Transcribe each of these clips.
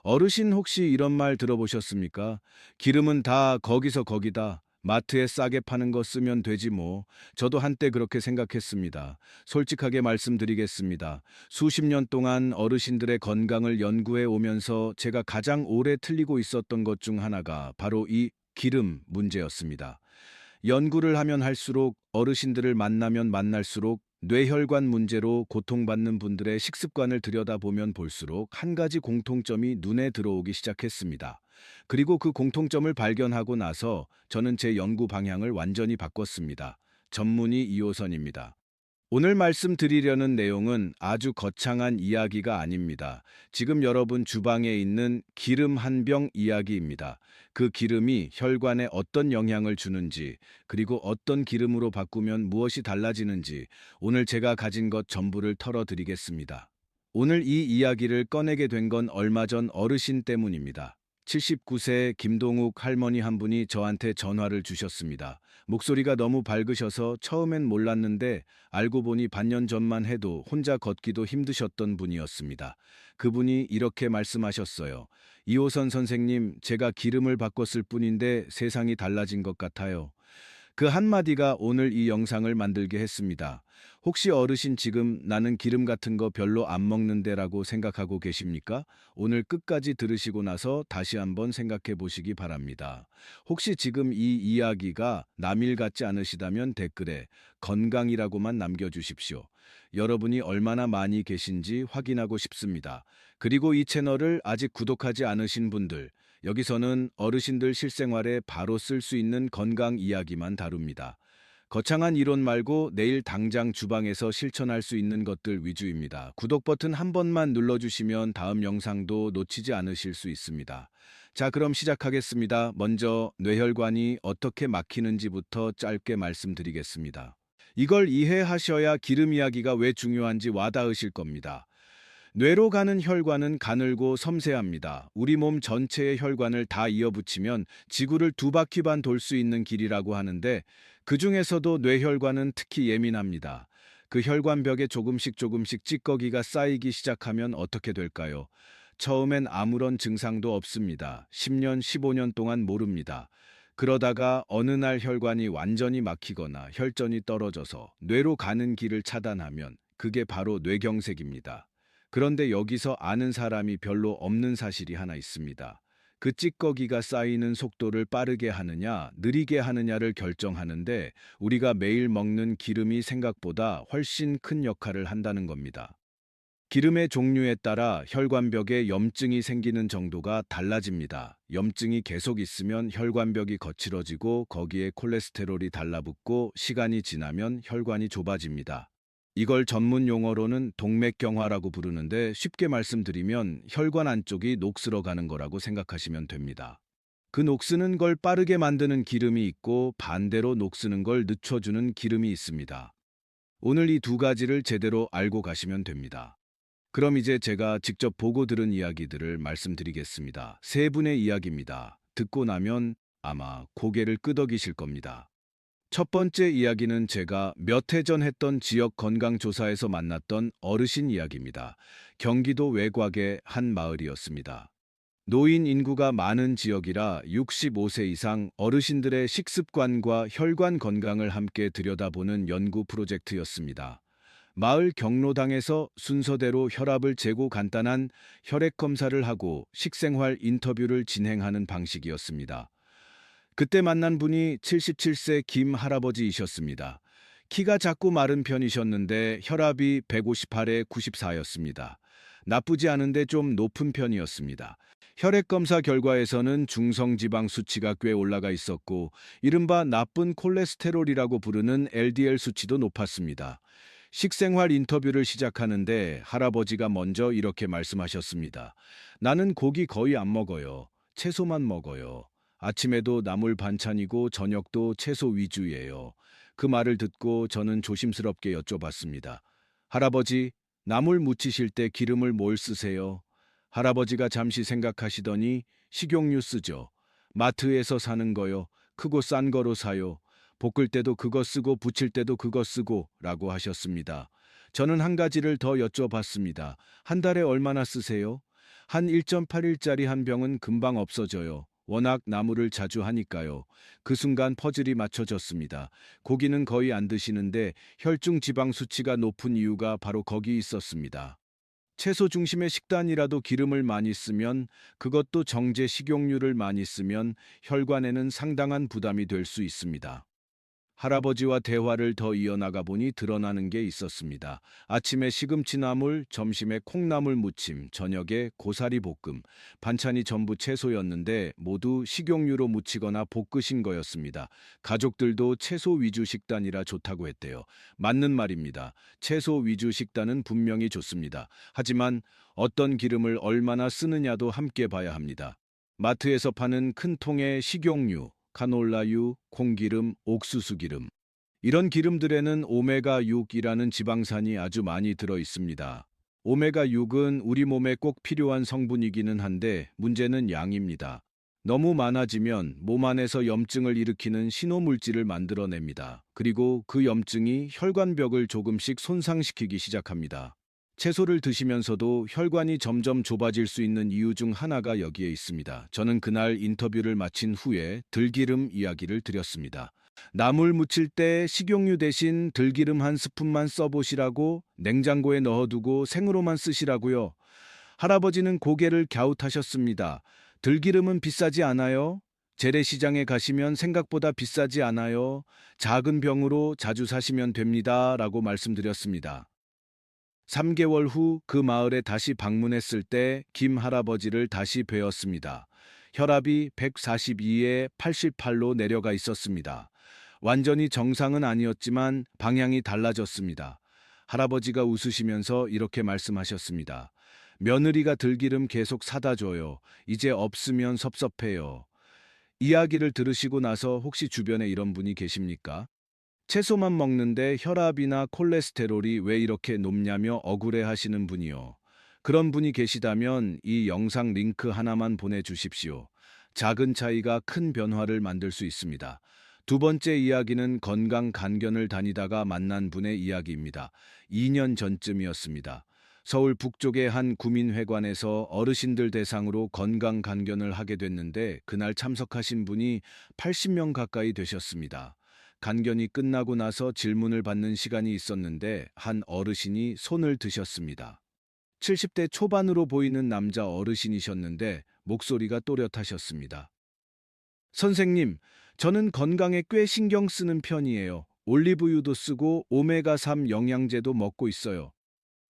어르신 혹시 이런 말 들어보셨습니까? 기름은 다 거기서 거기다. 마트에 싸게 파는 거 쓰면 되지 뭐. 저도 한때 그렇게 생각했습니다. 솔직하게 말씀드리겠습니다. 수십 년 동안 어르신들의 건강을 연구해 오면서 제가 가장 오래 틀리고 있었던 것 중 하나가 바로 이 기름 문제였습니다. 연구를 하면 할수록 어르신들을 만나면 만날수록 뇌혈관 문제로 고통받는 분들의 식습관을 들여다보면 볼수록 한 가지 공통점이 눈에 들어오기 시작했습니다. 그리고 그 공통점을 발견하고 나서 저는 제 연구 방향을 완전히 바꿨습니다. 전문의 2호선입니다. 오늘 말씀드리려는 내용은 아주 거창한 이야기가 아닙니다. 지금 여러분 주방에 있는 기름 한 병 이야기입니다. 그 기름이 혈관에 어떤 영향을 주는지, 그리고 어떤 기름으로 바꾸면 무엇이 달라지는지 오늘 제가 가진 것 전부를 털어드리겠습니다. 오늘 이 이야기를 꺼내게 된 건 얼마 전 어르신 때문입니다. 79세 김동욱 할머니 한 분이 저한테 전화를 주셨습니다. 목소리가 너무 밝으셔서 처음엔 몰랐는데 알고 보니 반년 전만 해도 혼자 걷기도 힘드셨던 분이었습니다. 그분이 이렇게 말씀하셨어요. 이호선 선생님, 제가 기름을 바꿨을 뿐인데 세상이 달라진 것 같아요. 그 한마디가 오늘 이 영상을 만들게 했습니다. 혹시 어르신 지금 나는 기름 같은 거 별로 안 먹는데라고 생각하고 계십니까? 오늘 끝까지 들으시고 나서 다시 한번 생각해 보시기 바랍니다. 혹시 지금 이 이야기가 남일 같지 않으시다면 댓글에 건강이라고만 남겨주십시오. 여러분이 얼마나 많이 계신지 확인하고 싶습니다. 그리고 이 채널을 아직 구독하지 않으신 분들, 여기서는 어르신들 실생활에 바로 쓸 수 있는 건강 이야기만 다룹니다. 거창한 이론 말고 내일 당장 주방에서 실천할 수 있는 것들 위주입니다. 구독 버튼 한 번만 눌러주시면 다음 영상도 놓치지 않으실 수 있습니다. 자, 그럼 시작하겠습니다. 먼저 뇌혈관이 어떻게 막히는지부터 짧게 말씀드리겠습니다. 이걸 이해하셔야 기름 이야기가 왜 중요한지 와닿으실 겁니다. 뇌로 가는 혈관은 가늘고 섬세합니다. 우리 몸 전체의 혈관을 다 이어붙이면 지구를 두 바퀴 반 돌 수 있는 길이라고 하는데 그 중에서도 뇌혈관은 특히 예민합니다. 그 혈관벽에 조금씩 찌꺼기가 쌓이기 시작하면 어떻게 될까요? 처음엔 아무런 증상도 없습니다. 10년, 15년 동안 모릅니다. 그러다가 어느 날 혈관이 완전히 막히거나 혈전이 떨어져서 뇌로 가는 길을 차단하면 그게 바로 뇌경색입니다. 그런데 여기서 아는 사람이 별로 없는 사실이 하나 있습니다. 그 찌꺼기가 쌓이는 속도를 빠르게 하느냐, 느리게 하느냐를 결정하는데 우리가 매일 먹는 기름이 생각보다 훨씬 큰 역할을 한다는 겁니다. 기름의 종류에 따라 혈관벽에 염증이 생기는 정도가 달라집니다. 염증이 계속 있으면 혈관벽이 거칠어지고 거기에 콜레스테롤이 달라붙고 시간이 지나면 혈관이 좁아집니다. 이걸 전문 용어로는 동맥경화라고 부르는데 쉽게 말씀드리면 혈관 안쪽이 녹슬어 가는 거라고 생각하시면 됩니다. 그 녹쓰는 걸 빠르게 만드는 기름이 있고 반대로 녹쓰는 걸 늦춰주는 기름이 있습니다. 오늘 이 두 가지를 제대로 알고 가시면 됩니다. 그럼 이제 제가 직접 보고 들은 이야기들을 말씀드리겠습니다. 세 분의 이야기입니다. 듣고 나면 아마 고개를 끄덕이실 겁니다. 첫 번째 이야기는 제가 몇 해 전 했던 지역 건강조사에서 만났던 어르신 이야기입니다. 경기도 외곽의 한 마을이었습니다. 노인 인구가 많은 지역이라 65세 이상 어르신들의 식습관과 혈관 건강을 함께 들여다보는 연구 프로젝트였습니다. 마을 경로당에서 순서대로 혈압을 재고 간단한 혈액 검사를 하고 식생활 인터뷰를 진행하는 방식이었습니다. 그때 만난 분이 77세 김 할아버지이셨습니다. 키가 작고 마른 편이셨는데 혈압이 158에 94였습니다. 나쁘지 않은데 좀 높은 편이었습니다. 혈액 검사 결과에서는 중성지방 수치가 꽤 올라가 있었고 이른바 나쁜 콜레스테롤이라고 부르는 LDL 수치도 높았습니다. 식생활 인터뷰를 시작하는데 할아버지가 먼저 이렇게 말씀하셨습니다. 나는 고기 거의 안 먹어요. 채소만 먹어요. 아침에도 나물 반찬이고 저녁도 채소 위주예요. 그 말을 듣고 저는 조심스럽게 여쭤봤습니다. 할아버지, 나물 무치실 때 기름을 뭘 쓰세요? 할아버지가 잠시 생각하시더니 식용유 쓰죠. 마트에서 사는 거요. 크고 싼 거로 사요. 볶을 때도 그거 쓰고 부칠 때도 그거 쓰고 라고 하셨습니다. 저는 한 가지를 더 여쭤봤습니다. 한 달에 얼마나 쓰세요? 한 1.8일짜리 한 병은 금방 없어져요. 워낙 나무를 자주 하니까요. 그 순간 퍼즐이 맞춰졌습니다. 고기는 거의 안 드시는데 혈중 지방 수치가 높은 이유가 바로 거기 있었습니다. 채소 중심의 식단이라도 기름을 많이 쓰면, 그것도 정제 식용유를 많이 쓰면 혈관에는 상당한 부담이 될 수 있습니다. 할아버지와 대화를 더 이어나가 보니 드러나는 게 있었습니다. 아침에 시금치나물, 점심에 콩나물 무침, 저녁에 고사리 볶음. 반찬이 전부 채소였는데 모두 식용유로 무치거나 볶으신 거였습니다. 가족들도 채소 위주 식단이라 좋다고 했대요. 맞는 말입니다. 채소 위주 식단은 분명히 좋습니다. 하지만 어떤 기름을 얼마나 쓰느냐도 함께 봐야 합니다. 마트에서 파는 큰 통의 식용유, 카놀라유, 콩기름, 옥수수기름. 이런 기름들에는 오메가6이라는 지방산이 아주 많이 들어 있습니다. 오메가6은 우리 몸에 꼭 필요한 성분이기는 한데 문제는 양입니다. 너무 많아지면 몸 안에서 염증을 일으키는 신호물질을 만들어냅니다. 그리고 그 염증이 혈관벽을 조금씩 손상시키기 시작합니다. 채소를 드시면서도 혈관이 점점 좁아질 수 있는 이유 중 하나가 여기에 있습니다. 저는 그날 인터뷰를 마친 후에 들기름 이야기를 드렸습니다. 나물 무칠 때 식용유 대신 들기름 한 스푼만 써보시라고, 냉장고에 넣어두고 생으로만 쓰시라고요. 할아버지는 고개를 갸웃하셨습니다. 들기름은 비싸지 않아요? 재래시장에 가시면 생각보다 비싸지 않아요. 작은 병으로 자주 사시면 됩니다. 라고 말씀드렸습니다. 3개월 후 그 마을에 다시 방문했을 때 김 할아버지를 다시 뵈었습니다. 혈압이 142에 88로 내려가 있었습니다. 완전히 정상은 아니었지만 방향이 달라졌습니다. 할아버지가 웃으시면서 이렇게 말씀하셨습니다. 며느리가 들기름 계속 사다 줘요. 이제 없으면 섭섭해요. 이야기를 들으시고 나서 혹시 주변에 이런 분이 계십니까? 채소만 먹는데 혈압이나 콜레스테롤이 왜 이렇게 높냐며 억울해 하시는 분이요. 그런 분이 계시다면 이 영상 링크 하나만 보내주십시오. 작은 차이가 큰 변화를 만들 수 있습니다. 두 번째 이야기는 건강 간견을 다니다가 만난 분의 이야기입니다. 2년 전쯤이었습니다. 서울 북쪽의 한 구민회관에서 어르신들 대상으로 건강 간견을 하게 됐는데 그날 참석하신 분이 80명 가까이 되셨습니다. 간견이 끝나고 나서 질문을 받는 시간이 있었는데 한 어르신이 손을 드셨습니다. 70대 초반으로 보이는 남자 어르신이셨는데 목소리가 또렷하셨습니다. 선생님, 저는 건강에 꽤 신경 쓰는 편이에요. 올리브유도 쓰고 오메가3 영양제도 먹고 있어요.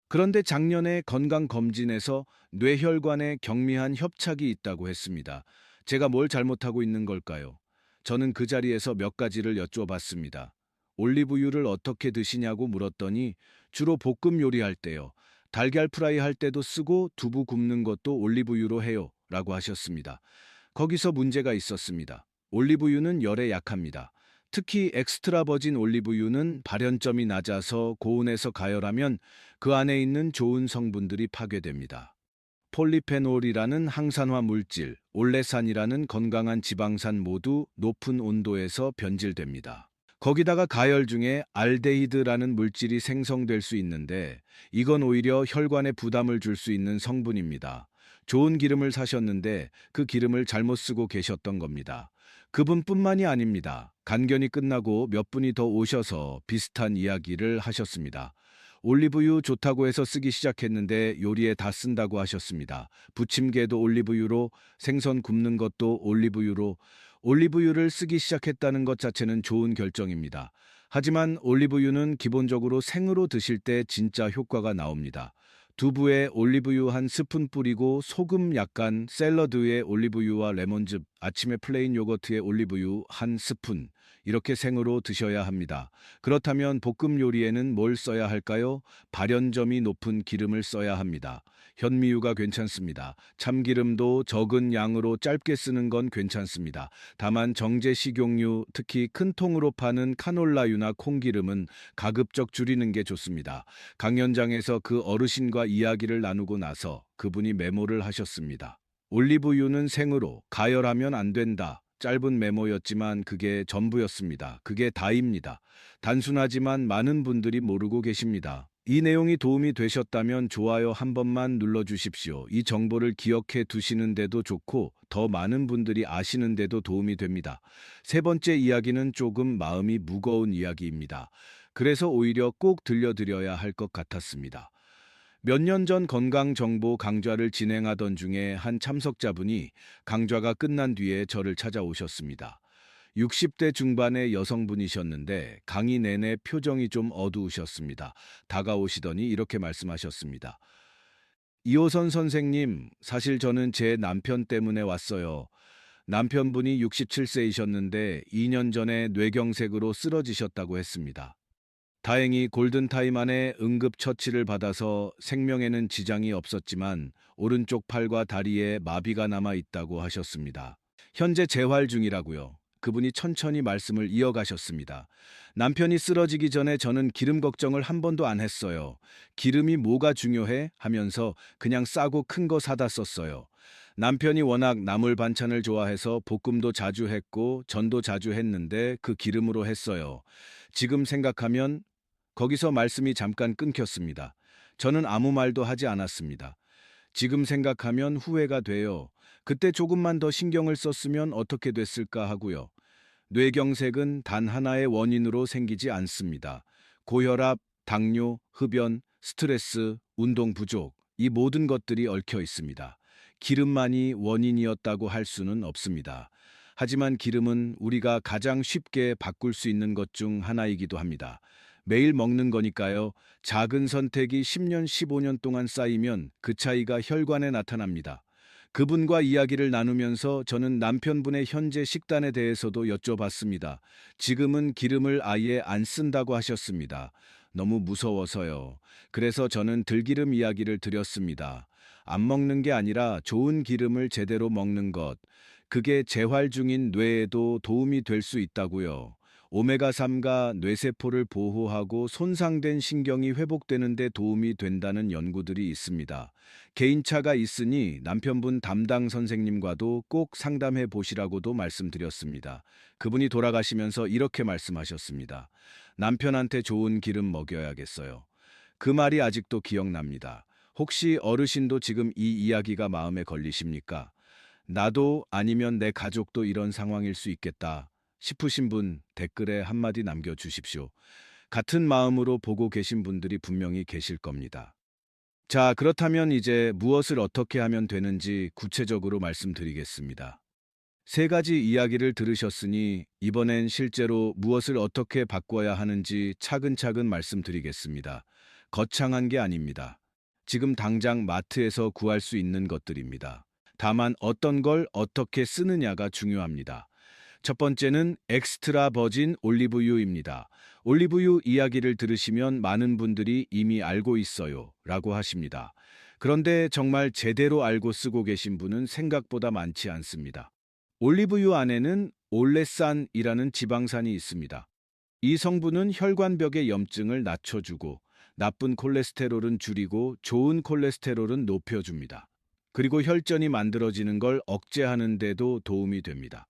그런데 작년에 건강검진에서 뇌혈관에 경미한 협착이 있다고 했습니다. 제가 뭘 잘못하고 있는 걸까요? 저는 그 자리에서 몇 가지를 여쭤봤습니다. 올리브유를 어떻게 드시냐고 물었더니 주로 볶음 요리할 때요. 달걀 프라이 할 때도 쓰고 두부 굽는 것도 올리브유로 해요. 라고 하셨습니다. 거기서 문제가 있었습니다. 올리브유는 열에 약합니다. 특히 엑스트라 버진 올리브유는 발연점이 낮아서 고온에서 가열하면 그 안에 있는 좋은 성분들이 파괴됩니다. 폴리페놀이라는 항산화 물질, 올레산이라는 건강한 지방산 모두 높은 온도에서 변질됩니다. 거기다가 가열 중에 알데히드라는 물질이 생성될 수 있는데 이건 오히려 혈관에 부담을 줄 수 있는 성분입니다. 좋은 기름을 사셨는데 그 기름을 잘못 쓰고 계셨던 겁니다. 그분뿐만이 아닙니다. 간견이 끝나고 몇 분이 더 오셔서 비슷한 이야기를 하셨습니다. 올리브유 좋다고 해서 쓰기 시작했는데 요리에 다 쓴다고 하셨습니다. 부침개도 올리브유로, 생선 굽는 것도 올리브유로, 올리브유를 쓰기 시작했다는 것 자체는 좋은 결정입니다. 하지만 올리브유는 기본적으로 생으로 드실 때 진짜 효과가 나옵니다. 두부에 올리브유 한 스푼 뿌리고 소금 약간, 샐러드에 올리브유와 레몬즙, 아침에 플레인 요거트에 올리브유 한 스푼, 이렇게 생으로 드셔야 합니다. 그렇다면 볶음 요리에는 뭘 써야 할까요? 발연점이 높은 기름을 써야 합니다. 현미유가 괜찮습니다. 참기름도 적은 양으로 짧게 쓰는 건 괜찮습니다. 다만 정제 식용유, 특히 큰 통으로 파는 카놀라유나 콩기름은 가급적 줄이는 게 좋습니다. 강연장에서 그 어르신과 이야기를 나누고 나서 그분이 메모를 하셨습니다. 올리브유는 생으로, 가열하면 안 된다. 짧은 메모였지만 그게 전부였습니다. 그게 다입니다. 단순하지만 많은 분들이 모르고 계십니다. 이 내용이 도움이 되셨다면 좋아요 한 번만 눌러주십시오. 이 정보를 기억해 두시는데도 좋고 더 많은 분들이 아시는데도 도움이 됩니다. 세 번째 이야기는 조금 마음이 무거운 이야기입니다. 그래서 오히려 꼭 들려드려야 할 것 같았습니다. 몇 년 전 건강정보 강좌를 진행하던 중에 한 참석자분이 강좌가 끝난 뒤에 저를 찾아오셨습니다. 60대 중반의 여성분이셨는데 강의 내내 표정이 좀 어두우셨습니다. 다가오시더니 이렇게 말씀하셨습니다. 이호선 선생님, 사실 저는 제 남편 때문에 왔어요. 남편분이 67세이셨는데 2년 전에 뇌경색으로 쓰러지셨다고 했습니다. 다행히 골든타임 안에 응급처치를 받아서 생명에는 지장이 없었지만 오른쪽 팔과 다리에 마비가 남아 있다고 하셨습니다. 현재 재활 중이라고요. 그분이 천천히 말씀을 이어가셨습니다. 남편이 쓰러지기 전에 저는 기름 걱정을 한 번도 안 했어요. 기름이 뭐가 중요해? 하면서 그냥 싸고 큰 거 사다 썼어요. 남편이 워낙 나물 반찬을 좋아해서 볶음도 자주 했고 전도 자주 했는데 그 기름으로 했어요. 지금 생각하면 거기서 말씀이 잠깐 끊겼습니다. 저는 아무 말도 하지 않았습니다. 지금 생각하면 후회가 돼요. 그때 조금만 더 신경을 썼으면 어떻게 됐을까 하고요. 뇌경색은 단 하나의 원인으로 생기지 않습니다. 고혈압, 당뇨, 흡연, 스트레스, 운동 부족, 이 모든 것들이 얽혀 있습니다. 기름만이 원인이었다고 할 수는 없습니다. 하지만 기름은 우리가 가장 쉽게 바꿀 수 있는 것 중 하나이기도 합니다. 매일 먹는 거니까요. 작은 선택이 10년, 15년 동안 쌓이면 그 차이가 혈관에 나타납니다. 그분과 이야기를 나누면서 저는 남편분의 현재 식단에 대해서도 여쭤봤습니다. 지금은 기름을 아예 안 쓴다고 하셨습니다. 너무 무서워서요. 그래서 저는 들기름 이야기를 드렸습니다. 안 먹는 게 아니라 좋은 기름을 제대로 먹는 것. 그게 재활 중인 뇌에도 도움이 될 수 있다고요. 오메가3가 뇌세포를 보호하고 손상된 신경이 회복되는 데 도움이 된다는 연구들이 있습니다. 개인차가 있으니 남편분 담당 선생님과도 꼭 상담해 보시라고도 말씀드렸습니다. 그분이 돌아가시면서 이렇게 말씀하셨습니다. 남편한테 좋은 기름 먹여야겠어요. 그 말이 아직도 기억납니다. 혹시 어르신도 지금 이 이야기가 마음에 걸리십니까? 나도 아니면 내 가족도 이런 상황일 수 있겠다 싶으신 분 댓글에 한마디 남겨주십시오. 같은 마음으로 보고 계신 분들이 분명히 계실 겁니다. 자, 그렇다면 이제 무엇을 어떻게 하면 되는지 구체적으로 말씀드리겠습니다. 세 가지 이야기를 들으셨으니 이번엔 실제로 무엇을 어떻게 바꿔야 하는지 차근차근 말씀드리겠습니다. 거창한 게 아닙니다. 지금 당장 마트에서 구할 수 있는 것들입니다. 다만 어떤 걸 어떻게 쓰느냐가 중요합니다. 첫 번째는 엑스트라 버진 올리브유입니다. 올리브유 이야기를 들으시면 많은 분들이 이미 알고 있어요 라고 하십니다. 그런데 정말 제대로 알고 쓰고 계신 분은 생각보다 많지 않습니다. 올리브유 안에는 올레산이라는 지방산이 있습니다. 이 성분은 혈관벽의 염증을 낮춰주고 나쁜 콜레스테롤은 줄이고 좋은 콜레스테롤은 높여줍니다. 그리고 혈전이 만들어지는 걸 억제하는 데도 도움이 됩니다.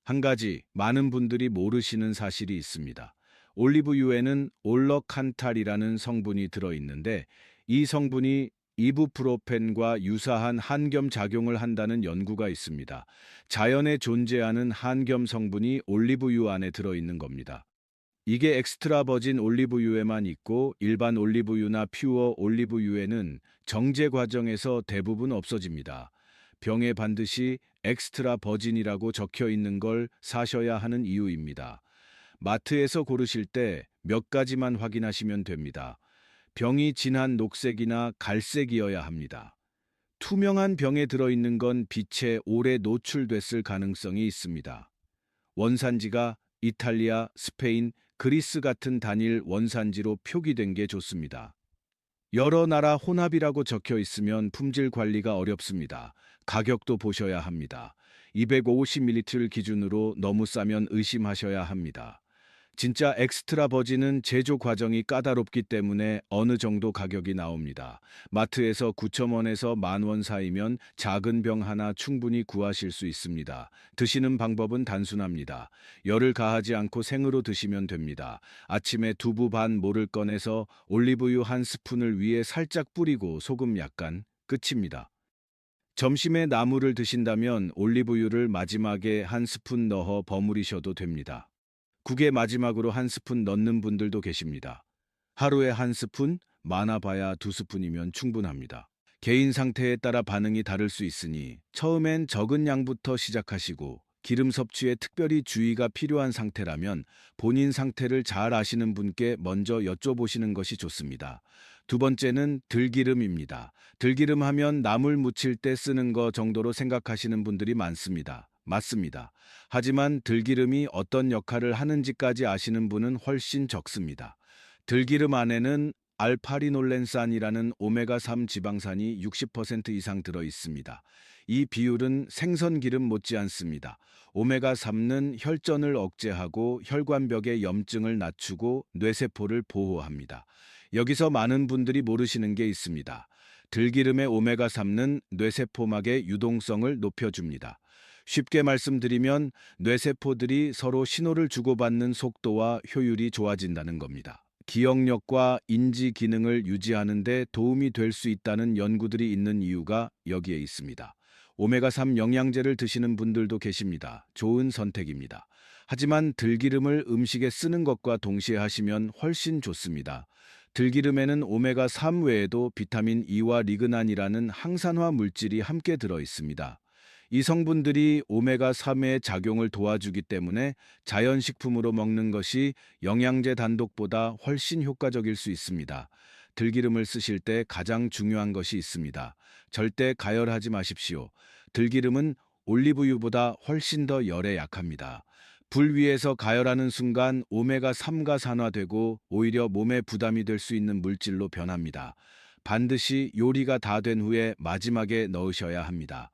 한 가지 많은 분들이 모르시는 사실이 있습니다. 올리브유에는 올러칸탈이라는 성분이 들어있는데 이 성분이 이부프로펜과 유사한 한겸 작용을 한다는 연구가 있습니다. 자연에 존재하는 한겸 성분이 올리브유 안에 들어있는 겁니다. 이게 엑스트라 버진 올리브유에만 있고 일반 올리브유나 퓨어 올리브유에는 정제 과정에서 대부분 없어집니다. 병에 반드시 엑스트라 버진이라고 적혀 있는 걸 사셔야 하는 이유입니다. 마트에서 고르실 때 몇 가지만 확인하시면 됩니다. 병이 진한 녹색이나 갈색이어야 합니다. 투명한 병에 들어있는 건 빛에 오래 노출됐을 가능성이 있습니다. 원산지가 이탈리아, 스페인, 그리스 같은 단일 원산지로 표기된 게 좋습니다. 여러 나라 혼합이라고 적혀 있으면 품질 관리가 어렵습니다. 가격도 보셔야 합니다. 250ml 기준으로 너무 싸면 의심하셔야 합니다. 진짜 엑스트라 버진은 제조 과정이 까다롭기 때문에 어느 정도 가격이 나옵니다. 마트에서 9,000원에서 10,000원 사이면 작은 병 하나 충분히 구하실 수 있습니다. 드시는 방법은 단순합니다. 열을 가하지 않고 생으로 드시면 됩니다. 아침에 두부 반 모를 꺼내서 올리브유 한 스푼을 위에 살짝 뿌리고 소금 약간 끝입니다. 점심에 나물을 드신다면 올리브유를 마지막에 한 스푼 넣어 버무리셔도 됩니다. 국에 마지막으로 한 스푼 넣는 분들도 계십니다. 하루에 한 스푼, 많아봐야 두 스푼이면 충분합니다. 개인 상태에 따라 반응이 다를 수 있으니 처음엔 적은 양부터 시작하시고 기름 섭취에 특별히 주의가 필요한 상태라면 본인 상태를 잘 아시는 분께 먼저 여쭤보시는 것이 좋습니다. 두 번째는 들기름입니다. 들기름 하면 나물 무칠 때 쓰는 거 정도로 생각하시는 분들이 많습니다. 맞습니다. 하지만 들기름이 어떤 역할을 하는지까지 아시는 분은 훨씬 적습니다. 들기름 안에는 알파리놀렌산이라는 오메가3 지방산이 60% 이상 들어 있습니다. 이 비율은 생선기름 못지않습니다. 오메가3는 혈전을 억제하고 혈관벽의 염증을 낮추고 뇌세포를 보호합니다. 여기서 많은 분들이 모르시는 게 있습니다. 들기름의 오메가3는 뇌세포막의 유동성을 높여줍니다. 쉽게 말씀드리면 뇌세포들이 서로 신호를 주고받는 속도와 효율이 좋아진다는 겁니다. 기억력과 인지 기능을 유지하는 데 도움이 될 수 있다는 연구들이 있는 이유가 여기에 있습니다. 오메가3 영양제를 드시는 분들도 계십니다. 좋은 선택입니다. 하지만 들기름을 음식에 쓰는 것과 동시에 하시면 훨씬 좋습니다. 들기름에는 오메가3 외에도 비타민 E와 리그난이라는 항산화 물질이 함께 들어 있습니다. 이 성분들이 오메가3의 작용을 도와주기 때문에 자연식품으로 먹는 것이 영양제 단독보다 훨씬 효과적일 수 있습니다. 들기름을 쓰실 때 가장 중요한 것이 있습니다. 절대 가열하지 마십시오. 들기름은 올리브유보다 훨씬 더 열에 약합니다. 불 위에서 가열하는 순간 오메가3가 산화되고 오히려 몸에 부담이 될 수 있는 물질로 변합니다. 반드시 요리가 다 된 후에 마지막에 넣으셔야 합니다.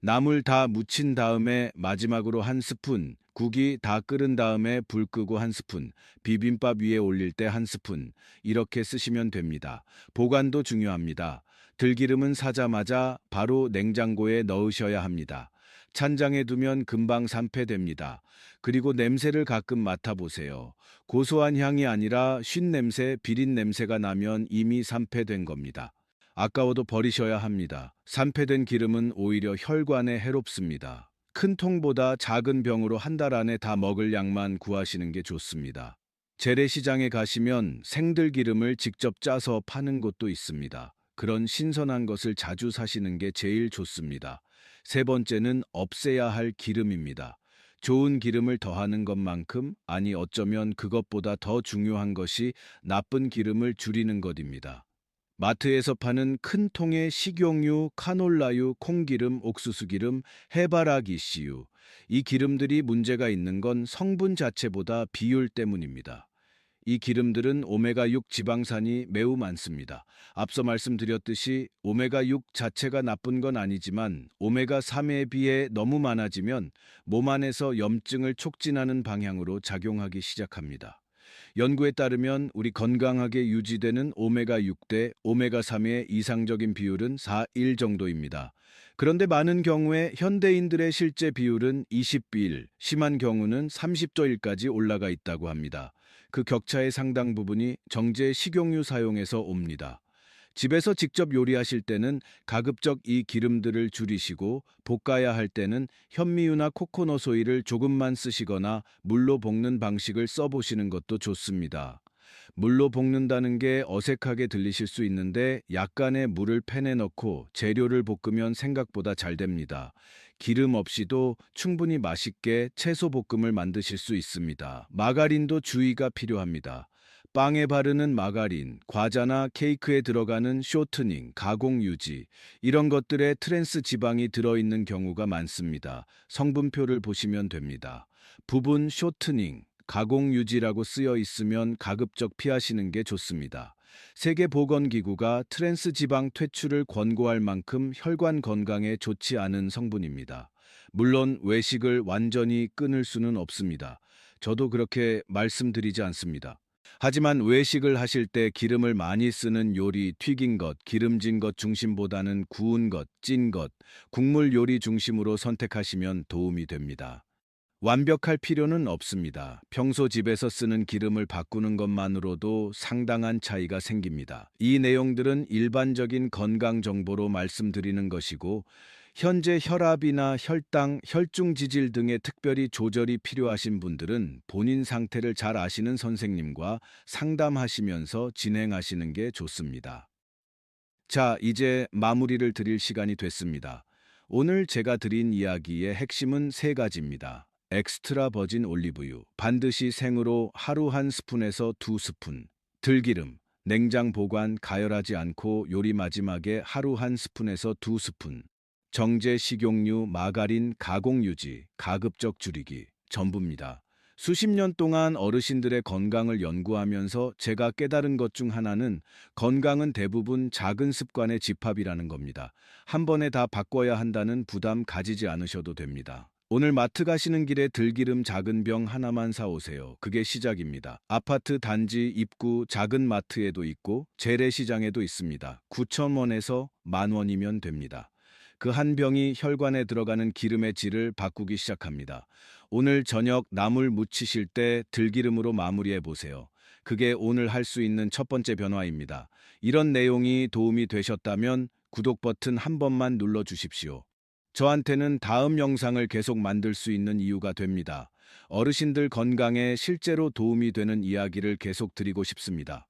나물 다 무친 다음에 마지막으로 한 스푼, 국이 다 끓은 다음에 불 끄고 한 스푼, 비빔밥 위에 올릴 때 한 스푼, 이렇게 쓰시면 됩니다. 보관도 중요합니다. 들기름은 사자마자 바로 냉장고에 넣으셔야 합니다. 찬장에 두면 금방 산패됩니다. 그리고 냄새를 가끔 맡아보세요. 고소한 향이 아니라 쉰 냄새, 비린 냄새가 나면 이미 산패된 겁니다. 아까워도 버리셔야 합니다. 산패된 기름은 오히려 혈관에 해롭습니다. 큰 통보다 작은 병으로 한 달 안에 다 먹을 양만 구하시는 게 좋습니다. 재래시장에 가시면 생들기름을 직접 짜서 파는 곳도 있습니다. 그런 신선한 것을 자주 사시는 게 제일 좋습니다. 세 번째는 없애야 할 기름입니다. 좋은 기름을 더하는 것만큼, 아니 어쩌면 그것보다 더 중요한 것이 나쁜 기름을 줄이는 것입니다. 마트에서 파는 큰 통의 식용유, 카놀라유, 콩기름, 옥수수기름, 해바라기씨유. 이 기름들이 문제가 있는 건 성분 자체보다 비율 때문입니다. 이 기름들은 오메가6 지방산이 매우 많습니다. 앞서 말씀드렸듯이 오메가6 자체가 나쁜 건 아니지만 오메가3에 비해 너무 많아지면 몸 안에서 염증을 촉진하는 방향으로 작용하기 시작합니다. 연구에 따르면 우리 건강하게 유지되는 오메가6 대 오메가3의 이상적인 비율은 4:1 정도입니다. 그런데 많은 경우에 현대인들의 실제 비율은 20:1, 심한 경우는 30:1까지 올라가 있다고 합니다. 그 격차의 상당 부분이 정제 식용유 사용에서 옵니다. 집에서 직접 요리하실 때는 가급적 이 기름들을 줄이시고 볶아야 할 때는 현미유나 코코넛 오일을 조금만 쓰시거나 물로 볶는 방식을 써보시는 것도 좋습니다. 물로 볶는다는 게 어색하게 들리실 수 있는데 약간의 물을 팬에 넣고 재료를 볶으면 생각보다 잘 됩니다. 기름 없이도 충분히 맛있게 채소 볶음을 만드실 수 있습니다. 마가린도 주의가 필요합니다. 빵에 바르는 마가린, 과자나 케이크에 들어가는 쇼트닝, 가공 유지, 이런 것들에 트랜스 지방이 들어있는 경우가 많습니다. 성분표를 보시면 됩니다. 부분 쇼트닝, 가공 유지라고 쓰여 있으면 가급적 피하시는 게 좋습니다. 세계보건기구가 트랜스 지방 퇴출을 권고할 만큼 혈관 건강에 좋지 않은 성분입니다. 물론 외식을 완전히 끊을 수는 없습니다. 저도 그렇게 말씀드리지 않습니다. 하지만 외식을 하실 때 기름을 많이 쓰는 요리, 튀긴 것, 기름진 것 중심보다는 구운 것, 찐 것, 국물 요리 중심으로 선택하시면 도움이 됩니다. 완벽할 필요는 없습니다. 평소 집에서 쓰는 기름을 바꾸는 것만으로도 상당한 차이가 생깁니다. 이 내용들은 일반적인 건강 정보로 말씀드리는 것이고, 현재 혈압이나 혈당, 혈중 지질 등의 특별히 조절이 필요하신 분들은 본인 상태를 잘 아시는 선생님과 상담하시면서 진행하시는 게 좋습니다. 자, 이제 마무리를 드릴 시간이 됐습니다. 오늘 제가 드린 이야기의 핵심은 세 가지입니다. 엑스트라 버진 올리브유, 반드시 생으로 하루 한 스푼에서 두 스푼. 들기름, 냉장 보관, 가열하지 않고 요리 마지막에 하루 한 스푼에서 두 스푼. 정제 식용유, 마가린, 가공유지, 가급적 줄이기, 전부입니다. 수십 년 동안 어르신들의 건강을 연구하면서 제가 깨달은 것 중 하나는 건강은 대부분 작은 습관의 집합이라는 겁니다. 한 번에 다 바꿔야 한다는 부담 가지지 않으셔도 됩니다. 오늘 마트 가시는 길에 들기름 작은 병 하나만 사오세요. 그게 시작입니다. 아파트 단지 입구 작은 마트에도 있고 재래시장에도 있습니다. 9,000원에서 10,000원이면 됩니다. 그 한 병이 혈관에 들어가는 기름의 질을 바꾸기 시작합니다. 오늘 저녁 나물 무치실 때 들기름으로 마무리해 보세요. 그게 오늘 할 수 있는 첫 번째 변화입니다. 이런 내용이 도움이 되셨다면 구독 버튼 한 번만 눌러 주십시오. 저한테는 다음 영상을 계속 만들 수 있는 이유가 됩니다. 어르신들 건강에 실제로 도움이 되는 이야기를 계속 드리고 싶습니다.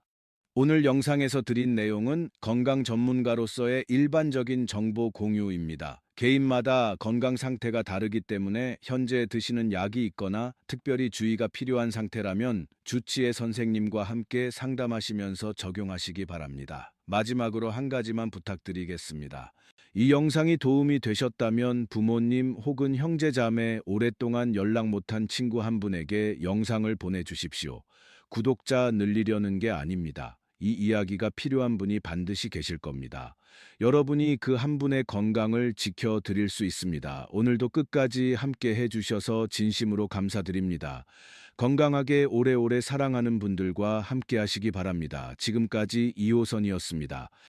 오늘 영상에서 드린 내용은 건강 전문가로서의 일반적인 정보 공유입니다. 개인마다 건강 상태가 다르기 때문에 현재 드시는 약이 있거나 특별히 주의가 필요한 상태라면 주치의 선생님과 함께 상담하시면서 적용하시기 바랍니다. 마지막으로 한 가지만 부탁드리겠습니다. 이 영상이 도움이 되셨다면 부모님 혹은 형제자매 오랫동안 연락 못한 친구 한 분에게 영상을 보내주십시오. 구독자 늘리려는 게 아닙니다. 이 이야기가 필요한 분이 반드시 계실 겁니다. 여러분이 그 한 분의 건강을 지켜드릴 수 있습니다. 오늘도 끝까지 함께 해주셔서 진심으로 감사드립니다. 건강하게 오래오래 사랑하는 분들과 함께 하시기 바랍니다. 지금까지 이호선이었습니다.